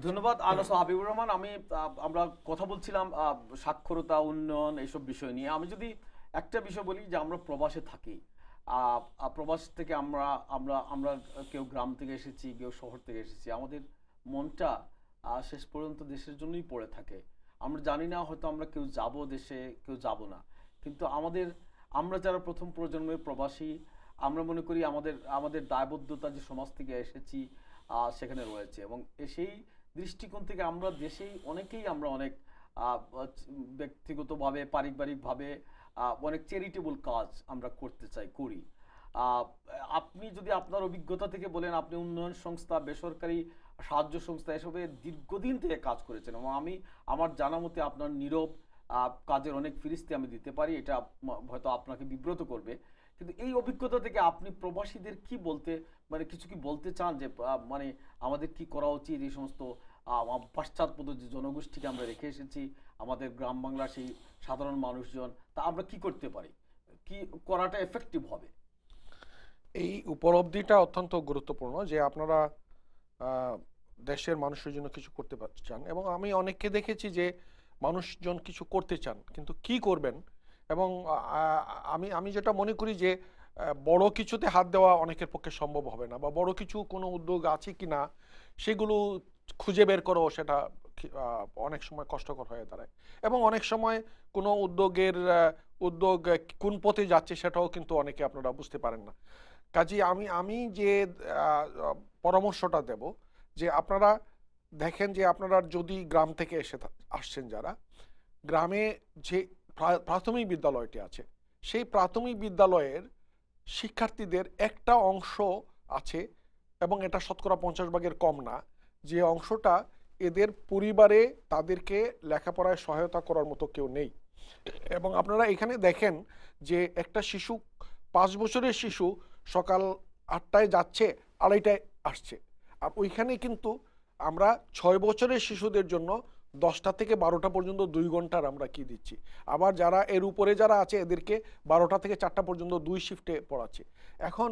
ধন্যবাদ আনস হাবিবুর রহমান। আমরা কথা বলছিলাম সাক্ষরতা, উন্নয়ন, এইসব বিষয় নিয়ে। আমি যদি একটা বিষয় বলি যে আমরা প্রবাসে থাকি, প্রবাস থেকে আমরা আমরা আমরা কেউ গ্রাম থেকে এসেছি, কেউ শহর থেকে এসেছি, আমাদের মনটা শেষ পর্যন্ত দেশের জন্যই পড়ে থাকে। আমরা জানি না, হয়তো আমরা কেউ যাব দেশে, কেউ যাব না, কিন্তু আমরা যারা প্রথম প্রজন্মের প্রবাসী, আমরা মনে করি আমাদের আমাদের দায়বদ্ধতা যে সমাজ থেকে এসেছি সেখানে রয়েছে। এবং সেই দৃষ্টিকোণ থেকে আমরা দেশেই অনেকেই আমরা অনেক ব্যক্তিগতভাবে, পারিবারিকভাবে অনেক চ্যারিটেবল কাজ আমরা করতে চাই, করি। আহ, আপনি যদি আপনার অভিজ্ঞতা থেকে বলেন, আপনি উন্নয়ন সংস্থা, বেসরকারি সাহায্য সংস্থা এসবে দীর্ঘদিন থেকে কাজ করেছেন, এবং আমার জানা মতে আপনার নীরব কাজের অনেক ফিরিস্তি আমি দিতে পারি। এটা হয়তো আপনাকে বিব্রত করবে, কিন্তু এই অভিজ্ঞতা থেকে আপনি প্রবাসীদের কি বলতে, মানে কিছু কি বলতে চান যে মানে আমাদের কি করা উচিত? এই সমস্ত পাশ্চাত্য যে জনগোষ্ঠীকে আমরা রেখে এসেছি, আমাদের গ্রাম বাংলার সেই সাধারণ মানুষজন, তা আমরা কি করতে পারি, কি করাটা এফেক্টিভ হবে? এই উপলব্ধিটা অত্যন্ত গুরুত্বপূর্ণ যে আপনারা দেশের মানুষের জন্য কিছু করতে চান, এবং আমি অনেককে দেখেছি যে মানুষজন কিছু করতে চান কিন্তু কি করবেন। এবং আমি আমি যেটা মনে করি যে বড় কিছুতে হাত দেওয়া অনেকের পক্ষে সম্ভব হবে না, বা বড় কিছু কোনো উদ্যোগ আছে কি না সেগুলো খুঁজে বের করো, সেটা অনেক সময় কষ্টকর হয়ে দাঁড়ায়। এবং অনেক সময় কোনো উদ্যোগ কোন পথে যাচ্ছে সেটাও কিন্তু অনেকে আপনারা বুঝতে পারেন না। কাজে আমি আমি যে পরামর্শটা দেব যে আপনারা দেখেন যে আপনারা যদি গ্রাম থেকে আসছেন, যারা গ্রামে যে প্রাথমিক বিদ্যালয়টি আছে, সেই প্রাথমিক বিদ্যালয়ের শিক্ষার্থীদের একটা অংশ আছে, এবং এটা শতকরা 50 ভাগের কম না, যে অংশটা এদের পরিবারে তাদেরকে লেখাপড়ায় সহায়তা করার মতো কেউ নেই। এবং আপনারা এখানে দেখেন যে একটা শিশু, 5 বছরের শিশু সকাল 8টায় যাচ্ছে, 2:30টায় আসছে। আর ওইখানে কিন্তু আমরা 6 বছরের শিশুদের জন্য 10টা থেকে 12টা পর্যন্ত 2 ঘন্টার আমরা কি দিচ্ছি। আবার যারা এর উপরে যারা আছে এদেরকে 12টা থেকে 4টা পর্যন্ত 2 শিফটে পড়াচ্ছি। এখন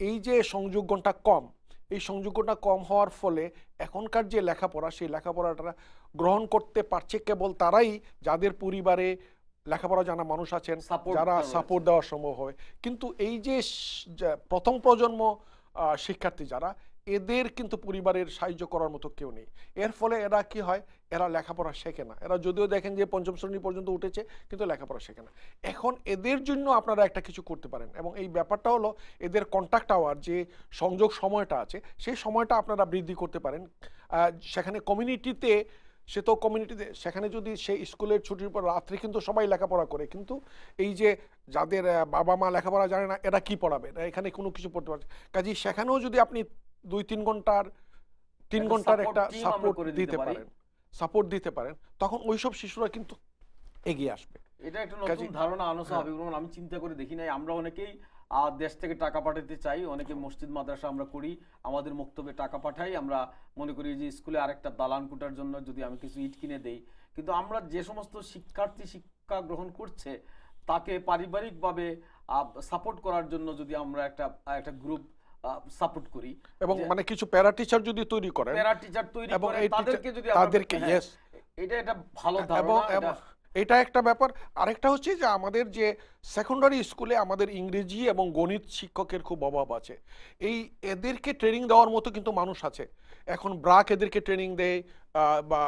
এই যে সংযোগটা কম, এই সংযোগটা কম হওয়ার ফলে এখনকার যে লেখাপড়া, সেই লেখাপড়াটা গ্রহণ করতে পারছে কেবল তারাই যাদের পরিবারে লেখাপড়া জানা মানুষ আছেন, যারা সাপোর্ট দেওয়া সম্ভব হয়। কিন্তু এই যে প্রথম প্রজন্ম শিক্ষার্থী যারা, এদের কিন্তু পরিবারের সাহায্য করার মতো কেউ নেই। এর ফলে এরা কি হয়, এরা লেখাপড়া শেখে না। এরা যদিও দেখেন যে 5ম শ্রেণী পর্যন্ত উঠেছে, কিন্তু লেখাপড়া শেখে না। এখন এদের জন্য আপনারা একটা কিছু করতে পারেন, এবং এই ব্যাপারটা হলো এদের কন্ট্যাক্ট আওয়ার, যে সংযোগ সময়টা আছে, সেই সময়টা আপনারা বৃদ্ধি করতে পারেন। সেখানে কমিউনিটিতে, সে তো কমিউনিটিতে, সেখানে যদি সেই স্কুলের ছুটির পর রাত্রে কিন্তু সবাই লেখাপড়া করে, কিন্তু এই যে যাদের বাবা মা লেখাপড়া জানে না, এরা কি পড়াবে? এখানে কোনো কিছু পড়তে পারছে। কাজে সেখানেও যদি আপনি 3 ঘন্টার একটা সাপোর্ট দিতে পারেন, তখন ওইসব শিশুরা কিন্তু এগিয়ে আসবে। এটা একটা নতুন ধারণা আনসা হাবিবুর রহমান, আমি চিন্তা করে দেখি নাই। আমরা অনেকেই দেশ থেকে টাকা পাঠাতে চাই, অনেকে মসজিদ মাদ্রাসা আমরা করি, আমাদের মক্তবে টাকা পাঠাই। আমরা মনে করি যে স্কুলে আরেকটা দালান কোটার জন্য যদি আমি কিছু ইট কিনে দেই, কিন্তু আমরা যে সমস্ত শিক্ষার্থী শিক্ষা গ্রহণ করছে তাকে পারিবারিকভাবে সাপোর্ট করার জন্য যদি আমরা একটা একটা গ্রুপ সাপোর্ট করি, এবং মানে কিছু প্যারা টিচার যদি তৈরি করেন, প্যারা টিচার তৈরি করে তাদেরকে যদি তাদেরকে, এটা একটা ভালো ধারণা। এটা একটা ব্যাপার। আরেকটা হচ্ছে যে আমাদের যে সেকেন্ডারি স্কুলে আমাদের ইংরেজি এবং গণিত শিক্ষকের খুব অভাব আছে। এদেরকে ট্রেনিং দেওয়ার মতো কিন্তু মানুষ আছে। এখন ব্রাক এদেরকে ট্রেনিং দেয়, বা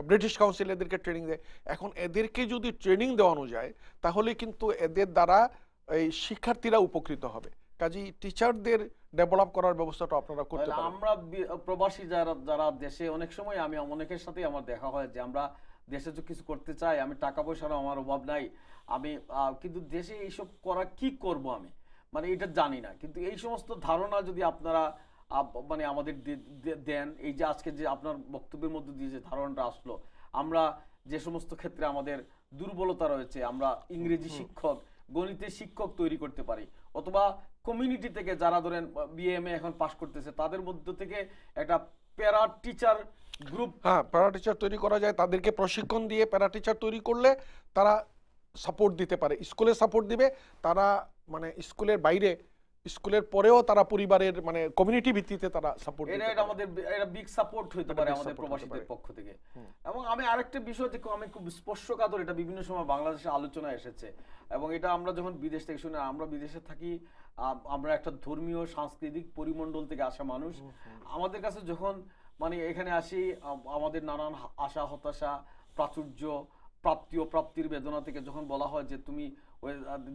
ব্রিটিশ কাউন্সিল এদেরকে ট্রেনিং দেয়। এখন এদেরকে যদি ট্রেনিং দেওয়ানো যায়, তাহলে কিন্তু এদের দ্বারা এই শিক্ষার্থীরা উপকৃত হবে। কাজেই টিচারদের ডেভেলপ করার ব্যবস্থাটা আপনারা করতে পারেন। আমরা প্রবাসী যারা যারা দেশে, অনেক সময় আমি অনেকের সাথে আমার দেখা হয় যে আমরা দেশে তো কিছু করতে চাই, আমি টাকা পয়সারও আমার অভাব নাই, আমি কিন্তু দেশে এইসব করা কি করব আমি, মানে এটা জানি না। কিন্তু এই সমস্ত ধারণা যদি আপনারা মানে আমাদের দেন, এই যে আজকে যে আপনার বক্তব্যের মধ্যে দিয়ে যে ধারণাটা আসলো, আমরা যে সমস্ত ক্ষেত্রে আমাদের দুর্বলতা রয়েছে, আমরা ইংরেজি শিক্ষক, গণিতের শিক্ষক তৈরি করতে পারি, অথবা কমিউনিটি থেকে যারা ধরেন বিএমএ এখন পাশ করতেছে তাদের মধ্য থেকে একটা para teacher group, para teacher তৈরি করা যায়। তাদেরকে প্রশিক্ষণ দিয়ে প্যারা টিচার তৈরি করলে তারা সাপোর্ট দিতে পারে, স্কুলে সাপোর্ট দিবে। তারা মানে স্কুলের বাইরে স্কুলের পরেও তারা পরিবারের মানে কমিউনিটি ভিত্তিতে তারা সাপোর্ট এটা আমাদের এটা বিগ সাপোর্ট হইতে পারে big আমাদের support হতে প্রবাসীদের পারে। পক্ষ থেকে। এবং আমি আরেকটা বিষয় দেখো, আমি খুব স্পর্শকাতর, এটা বিভিন্ন সময় বাংলাদেশে আলোচনায় এসেছে এবং এটা আমরা যখন বিদেশ থেকে শুনি, আমরা বিদেশে থাকি, আমরা একটা ধর্মীয় সাংস্কৃতিক পরিমণ্ডল থেকে আসা মানুষ, আমাদের কাছে যখন মানে এখানে আসি, আমাদের নানান আশা হতাশা, প্রাচুর্য, প্রাপ্তি ও প্রাপ্তির বেদনা থেকে যখন বলা হয় যে তুমি ওই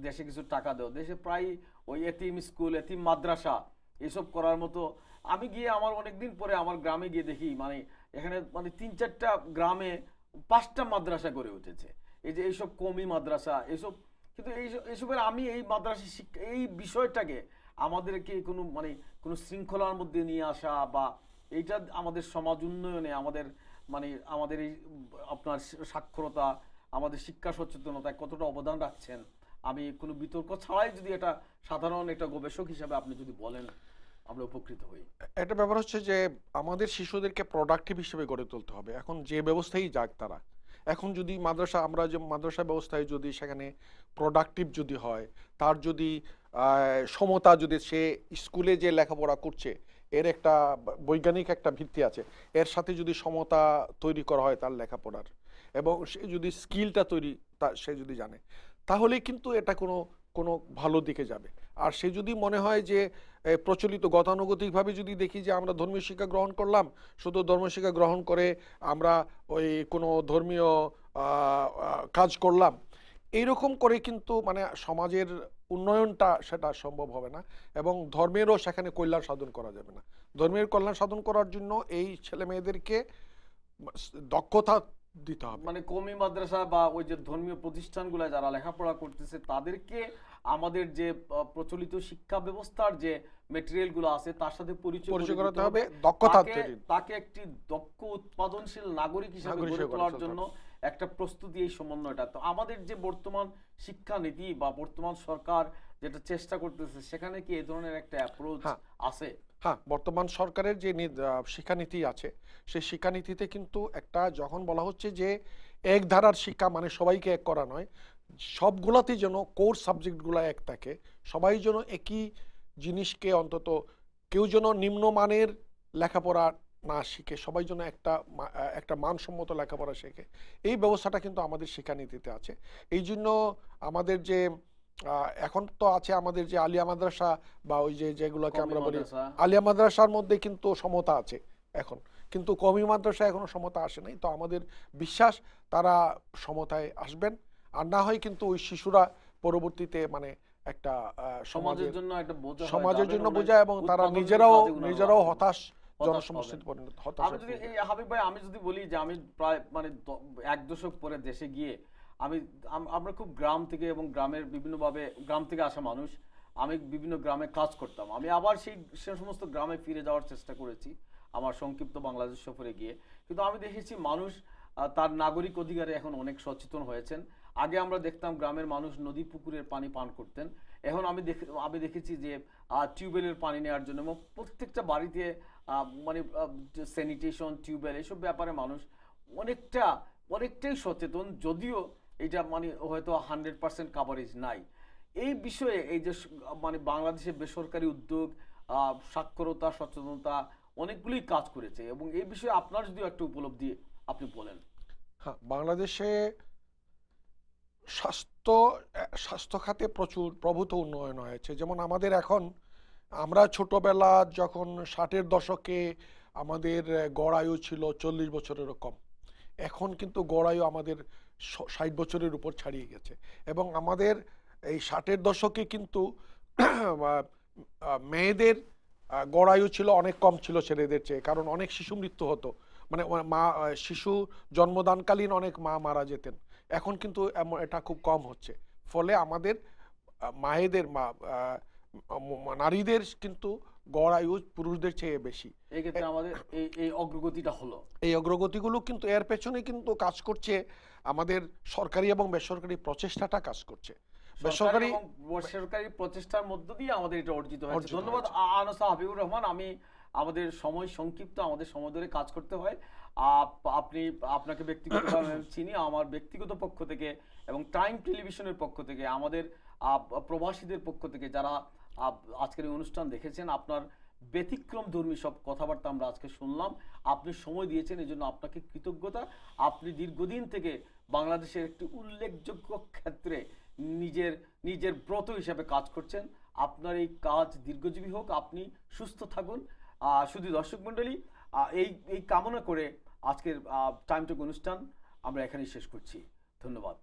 দেশে কিছু টাকা দাও, দেশে প্রায় ওই এতিম স্কুল, এতিম মাদ্রাসা এসব করার মতো, আমি গিয়ে আমার অনেকদিন পরে আমার গ্রামে গিয়ে দেখি মানে এখানে মানে 3-4টা গ্রামে 5টা মাদ্রাসা গড়ে উঠেছে, এই যে এইসব কওমি মাদ্রাসা এসব। কিন্তু এইসবের আমি এই মাদ্রাসা শিক্ষা এই বিষয়টাকে আমাদেরকে কোনো মানে কোনো শৃঙ্খলার মধ্যে নিয়ে আসা বা এইটা আমাদের সমাজ উন্নয়নে আমাদের মানে আমাদের এই আপনার সাক্ষরতা, আমাদের শিক্ষা সচেতনতায় কতটা অবদান রাখছেন, আমি কোনো বিতর্ক ছাড়াই যদি এটা সাধারণ একটা গবেষক হিসাবে আপনি যদি বলেন, আমরা উপকৃত হই। একটা ব্যাপার হচ্ছে যে আমাদের শিশুদেরকে প্রোডাক্টিভ হিসেবে গড়ে তুলতে হবে। এখন যে ব্যবস্থায় যাক তারা, এখন যদি মাদ্রাসা, আমরা যে মাদ্রাসা ব্যবস্থায় যদি সেখানে প্রোডাক্টিভ যদি হয়, তার যদি সমতা, যদি সে স্কুলে যে লেখাপড়া করছে এর একটা বৈজ্ঞানিক একটা ভিত্তি আছে, এর সাথে যদি সমতা তৈরি করা হয় তার লেখাপড়ার, এবং সে যদি স্কিলটা তৈরি সে যদি জানে, তাহলে কিন্তু এটা কোনো কোনো ভালো দিকে যাবে। আর সে যদি মনে হয় যে প্রচলিত গতানুগতিকভাবে যদি দেখি যে আমরা ধর্মীয় শিক্ষা গ্রহণ করলাম, শুধু ধর্মীয় শিক্ষা গ্রহণ করে আমরা ওই কোনো ধর্মীয় কাজ করলাম, এইরকম করে কিন্তু মানে সমাজের উন্নয়নটা সেটা সম্ভব হবে না, এবং ধর্মেরও সেখানে কল্যাণ সাধন করা যাবে না। ধর্মের কল্যাণ সাধন করার জন্য এই ছেলে মেয়েদেরকে দক্ষতা দিতে হবে। মানে কওমি মাদ্রাসা বা ওই যে ধর্মীয় প্রতিষ্ঠানগুলো যারা লেখাপড়া করতেছে তাদেরকে আমাদের যে প্রচলিত শিক্ষা ব্যবস্থার যে মেটেরিয়াল গুলো আছে তার সাথে পরিচয় করাতে হবে, দক্ষতা তাকে একটি দক্ষ উৎপাদনশীল নাগরিক হিসেবে গড়ে তোলার জন্য একটা প্রস্তুতি, এই সমন্বয়টা। তো আমাদের যে বর্তমান শিক্ষানীতি বা বর্তমান সরকার যেটা চেষ্টা করতেছে, সেখানে কি এই ধরনের একটা অ্যাপ্রোচ আছে? হ্যাঁ, বর্তমান সরকারের যে শিক্ষানীতি আছে, সেই শিক্ষানীতিতে কিন্তু একটা যখন বলা হচ্ছে যে এক ধারার শিক্ষা মানে সবাইকে এক করা নয়, সবগুলাতেই যেন কোর্স সাবজেক্টগুলো এক থাকে, সবাই যেন একই জিনিসকে অন্তত, কেউ যেন নিম্নমানের লেখাপড়া না শিখে, সবাই যেন একটা মানসম্মত লেখাপড়া শেখে, এই ব্যবস্থাটা কিন্তু আমাদের শিক্ষানীতিতে আছে। এই জন্য আমাদের যে এখন তো আছে আমাদের যে আলিয়া মাদ্রাসা বা ওই যে যেগুলোকে আমরা বলি আলিয়া মাদ্রাসার মধ্যে কিন্তু সমতা আছে এখন, কিন্তু কওমি মাদ্রাসা এখনো সমতা আসে নাই। তো আমাদের বিশ্বাস তারা সমতায় আসবেন, আর না হয় কিন্তু ওই শিশুরা পরবর্তীতে মানে একটা সমাজের জন্য একটা বোঝা, এবং তারা নিজেরাও হতাশ জনসমষ্টিতে পরিণত হতাশ। আমি যদি এই হাবিব ভাই, আমি যদি বলি যে আমি প্রায় মানে 1 দশক পরে দেশে গিয়ে আমরা খুব গ্রাম থেকে এবং গ্রাম থেকে আসা মানুষ, আমি বিভিন্ন গ্রামে কাজ করতাম, আমি আবার সে সমস্ত গ্রামে ফিরে যাওয়ার চেষ্টা করেছি আমার সংক্ষিপ্ত বাংলাদেশ সফরে গিয়ে। কিন্তু আমি দেখেছি মানুষ তার নাগরিক অধিকারে এখন অনেক সচেতন হয়েছেন। আগে আমরা দেখতাম গ্রামের মানুষ নদী পুকুরের পানি পান করতেন, এখন আমি দেখেছি যে টিউবওয়েলের পানি নেওয়ার জন্য, এবং প্রত্যেকটা বাড়িতে মানে স্যানিটেশন, টিউবওয়েল, এসব ব্যাপারে মানুষ অনেকটাই সচেতন, যদিও এটা মানে হয়তো 100% কাভারেজ নাই এই বিষয়ে। এই যে মানে বাংলাদেশের বেসরকারি উদ্যোগ, সাক্ষরতা, সচেতনতা অনেকগুলোই কাজ করেছে, এবং এই বিষয়ে আপনার যদি একটা উপলব্ধি আপনি বলেন। হ্যাঁ, বাংলাদেশে স্বাস্থ্য খাতে প্রচুর প্রভূত উন্নয়ন হয়েছে। যেমন আমাদের এখন, আমরা ছোটবেলা যখন 60-এর দশকে আমাদের গড় আয়ু ছিল 40 বছরেরও কম, এখন কিন্তু গড় আয়ু আমাদের 60 বছরের উপর ছাড়িয়ে গেছে। এবং আমাদের এই 60-এর দশকে কিন্তু মেয়েদের গড় আয়ু ছিল অনেক কম ছিল ছেলেদের চেয়ে, কারণ অনেক শিশু মৃত্যু হতো, মানে শিশু জন্মদানকালীন অনেক মা মারা যেতেন। এখন কিন্তু এটা খুব কম হচ্ছে, ফলে আমাদের নারীদের কিন্তু গড় আয়ু পুরুষদের চেয়ে বেশি। এই ক্ষেত্রে আমাদের এই অগ্রগতিটা হলো, এই অগ্রগতিগুলো কিন্তু এর পেছনে কিন্তু কাজ করছে আমাদের সরকারি এবং বেসরকারি প্রচেষ্টাটা কাজ করছে। বেসরকারি প্রচেষ্টার মধ্য দিয়ে আমাদের এটা অর্জিত হয়েছে। ধন্যবাদ আনসা হাবিবুর রহমান। আমি আমাদের সময় সংক্ষিপ্ত, আমাদের সময় ধরে কাজ করতে হয়। আপনি, আপনাকে ব্যক্তিগতভাবে আমি চিনি, আমার ব্যক্তিগত পক্ষ থেকে এবং টাইম টেলিভিশনের পক্ষ থেকে, আমাদের প্রবাসীদের পক্ষ থেকে যারা আজকের এই অনুষ্ঠান দেখেছেন, আপনার ব্যতিক্রমধর্মী সব কথাবার্তা আমরা আজকে শুনলাম। আপনি সময় দিয়েছেন, এই জন্য আপনাকে কৃতজ্ঞতা। আপনি দীর্ঘদিন থেকে বাংলাদেশের একটি উল্লেখযোগ্য ক্ষেত্রে নিজের নিজের ব্রত হিসেবে কাজ করছেন। আপনার এই কাজ দীর্ঘজীবী হোক, আপনি সুস্থ থাকুন। শুধু দর্শক মণ্ডলী, এই এই কামনা করে আজকের টাইম টক অনুষ্ঠান আমরা এখানেই শেষ করছি। ধন্যবাদ।